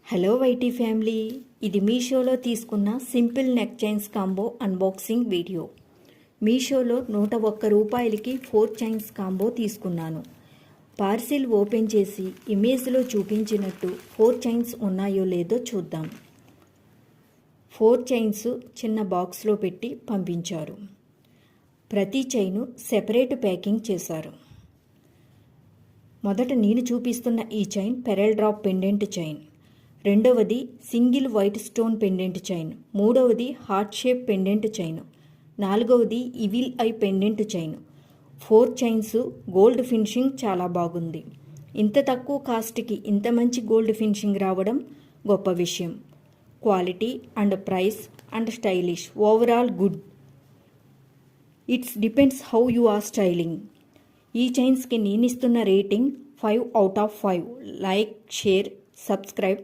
Hello YT family, ఇది మీషోలో తీసుకున్న simple neck chains combo unboxing video. మీషోలో 101 రూపాయలకి 4 చైన్స్ కాంబో తీసుకున్నాను. పార్సిల్ ఓపెన్ చేసి ఇమేజ్లో చూపించినట్టు 4 చైన్స్ ఉన్నాయో లేదో చూద్దాం. 4 చైన్స్ చిన్న బాక్స్లో పెట్టి పంపించారు. ప్రతి చైను సెపరేట్ ప్యాకింగ్ చేశారు. మొదట నేను చూపిస్తున్న ఈ chain pearl drop pendant chain, రెండవది single white stone pendant chain, మూడవది హార్ట్ షేప్ పెండెంట్ చైన్, నాలుగవది evil eye pendant chain. 4 chains gold finishing చాలా బాగుంది. ఇంత తక్కువ కాస్ట్కి ఇంత మంచి గోల్డ్ ఫినిషింగ్ రావడం గొప్ప విషయం. Quality and price and stylish, overall good. It's depends how you are styling. ఈ చైన్స్కి నేను ఇస్తున్న rating 5 out of 5. Like, share, subscribe.